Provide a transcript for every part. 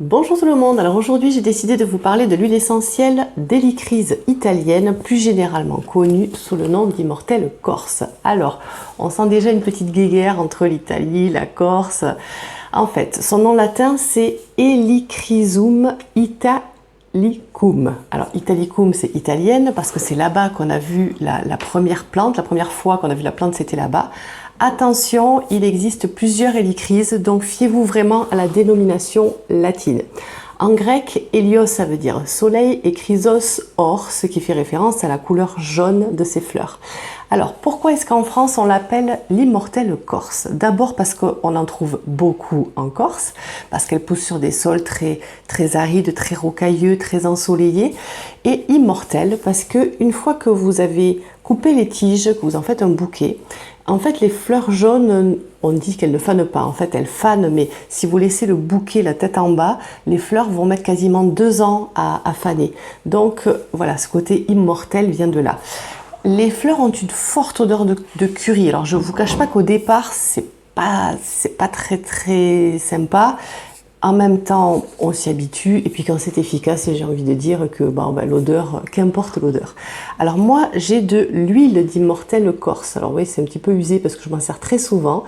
Bonjour tout le monde, alors aujourd'hui j'ai décidé de vous parler de l'huile essentielle d'hélicryse italienne, plus généralement connue sous le nom d'Immortelle Corse. Alors, on sent déjà une petite guéguerre entre l'Italie, la Corse. En fait, son nom latin c'est Helichrysum italicum. Alors, italicum c'est italienne parce que c'est là-bas qu'on a vu la première plante, la première fois qu'on a vu la plante c'était là-bas. Attention, il existe plusieurs hélicryses, donc fiez-vous vraiment à la dénomination latine. En grec, hélios ça veut dire soleil et chrysos or, ce qui fait référence à la couleur jaune de ses fleurs. Alors pourquoi est-ce qu'en France on l'appelle l'immortelle Corse? D'abord parce qu'on en trouve beaucoup en Corse, parce qu'elle pousse sur des sols très arides, très rocailleux, très ensoleillés, et immortelle parce que une fois que vous avez coupé les tiges, que vous en faites un bouquet, en fait, les fleurs jaunes, on dit qu'elles ne fanent pas. En fait, elles fanent, mais si vous laissez le bouquet la tête en bas, les fleurs vont mettre quasiment 2 ans à faner. Donc, voilà, ce côté immortel vient de là. Les fleurs ont une forte odeur de curry. Alors, je ne vous cache pas qu'au départ, c'est pas très sympa. En même temps, on s'y habitue et puis quand c'est efficace, j'ai envie de dire que l'odeur, qu'importe l'odeur. Alors moi, j'ai de l'huile d'Immortelle Corse. Alors oui, c'est un petit peu usé parce que je m'en sers très souvent.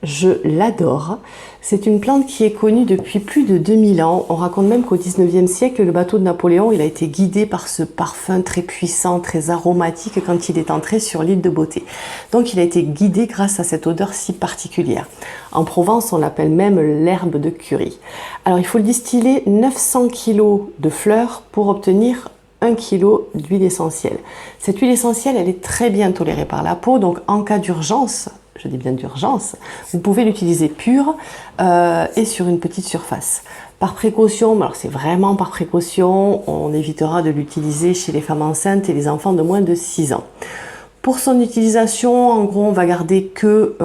Je l'adore. C'est une plante qui est connue depuis plus de 2000 ans. On raconte même qu'au 19e siècle, le bateau de Napoléon, il a été guidé par ce parfum très puissant, très aromatique quand il est entré sur l'île de Beauté. Donc il a été guidé grâce à cette odeur si particulière. En Provence, on l'appelle même l'herbe de curry. Alors il faut le distiller 900 kg de fleurs pour obtenir 1 kg d'huile essentielle. Cette huile essentielle, elle est très bien tolérée par la peau, donc en cas d'urgence, je dis bien d'urgence, vous pouvez l'utiliser pure et sur une petite surface. Par précaution, alors c'est vraiment par précaution, on évitera de l'utiliser chez les femmes enceintes et les enfants de moins de 6 ans. Pour son utilisation, en gros, on va garder que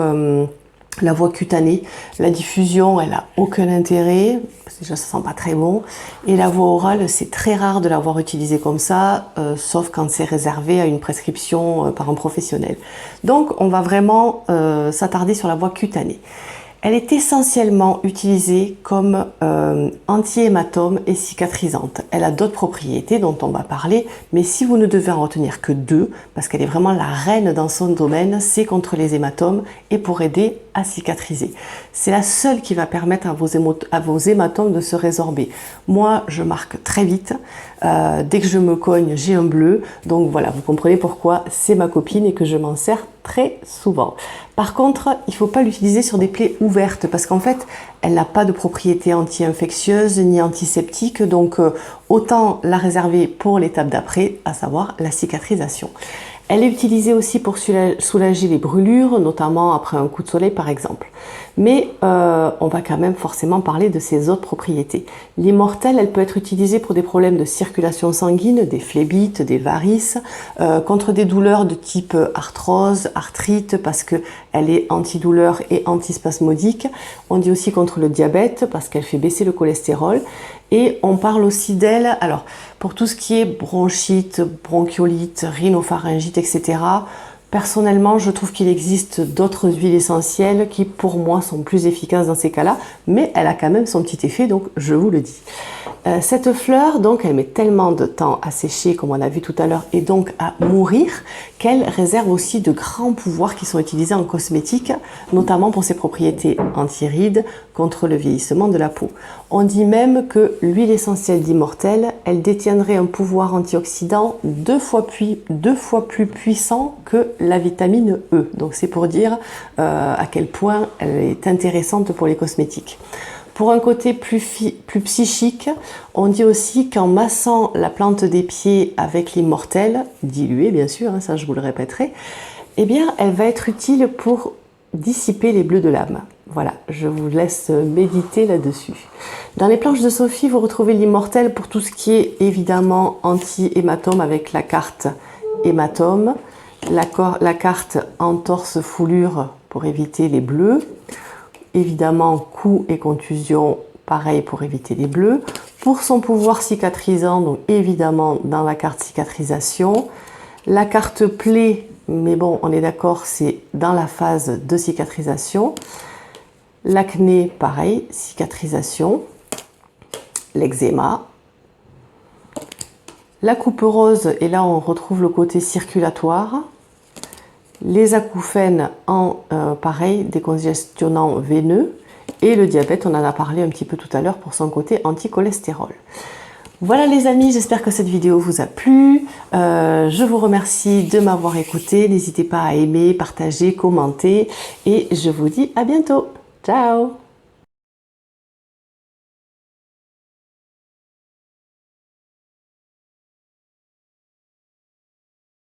la voie cutanée. La diffusion, elle n'a aucun intérêt, parce que déjà ça sent pas très bon. Et la voie orale, c'est très rare de l'avoir utilisée comme ça, sauf quand c'est réservé à une prescription par un professionnel. Donc on va vraiment s'attarder sur la voie cutanée. Elle est essentiellement utilisée comme anti-hématome et cicatrisante. Elle a d'autres propriétés dont on va parler, mais si vous ne devez en retenir que 2, parce qu'elle est vraiment la reine dans son domaine, c'est contre les hématomes et pour aider à cicatriser. C'est la seule qui va permettre à vos hématomes de se résorber. Moi, je marque très vite. Dès que je me cogne, j'ai un bleu. Donc voilà, vous comprenez pourquoi c'est ma copine et que je m'en sers très souvent. Par contre, il ne faut pas l'utiliser sur des plaies ouvertes parce qu'en fait, elle n'a pas de propriété anti-infectieuse ni antiseptique. Donc, autant la réserver pour l'étape d'après, à savoir la cicatrisation. Elle est utilisée aussi pour soulager les brûlures, notamment après un coup de soleil par exemple. Mais on va quand même forcément parler de ses autres propriétés. L'immortelle, elle peut être utilisée pour des problèmes de circulation sanguine, des phlébites, des varices, contre des douleurs de type arthrose, arthrite, parce qu'elle est antidouleur et antispasmodique. On dit aussi contre le diabète, parce qu'elle fait baisser le cholestérol. Et on parle aussi d'elle, alors pour tout ce qui est bronchite, bronchiolite, rhinopharyngite, etc. Personnellement, je trouve qu'il existe d'autres huiles essentielles qui, pour moi, sont plus efficaces dans ces cas-là, mais elle a quand même son petit effet, donc je vous le dis. Cette fleur, donc, elle met tellement de temps à sécher, comme on a vu tout à l'heure, et donc à mourir, qu'elle réserve aussi de grands pouvoirs qui sont utilisés en cosmétique, notamment pour ses propriétés anti-rides, contre le vieillissement de la peau. On dit même que l'huile essentielle d'Immortelle, elle détiendrait un pouvoir antioxydant 2 fois plus puissant que la vitamine E. Donc c'est pour dire à quel point elle est intéressante pour les cosmétiques. Pour un côté plus psychique, on dit aussi qu'en massant la plante des pieds avec l'immortelle, diluée bien sûr, ça je vous le répéterai, eh bien elle va être utile pour dissiper les bleus de l'âme. Voilà, je vous laisse méditer là-dessus. Dans les planches de Sophie, vous retrouvez l'immortelle pour tout ce qui est évidemment anti-hématome avec la carte hématome, la carte entorse foulure pour éviter les bleus, évidemment coups et contusions, pareil pour éviter les bleus. Pour son pouvoir cicatrisant, donc évidemment dans la carte cicatrisation, la carte plaie, mais bon, on est d'accord, c'est dans la phase de cicatrisation. L'acné, pareil, cicatrisation. l'eczéma. La coupe rose, et là on retrouve le côté circulatoire. Les acouphènes en pareil, décongestionnant veineux. Et le diabète, on en a parlé un petit peu tout à l'heure pour son côté anti-cholestérol. Voilà les amis, j'espère que cette vidéo vous a plu. Je vous remercie de m'avoir écouté. N'hésitez pas à aimer, partager, commenter. Et je vous dis à bientôt. Ciao!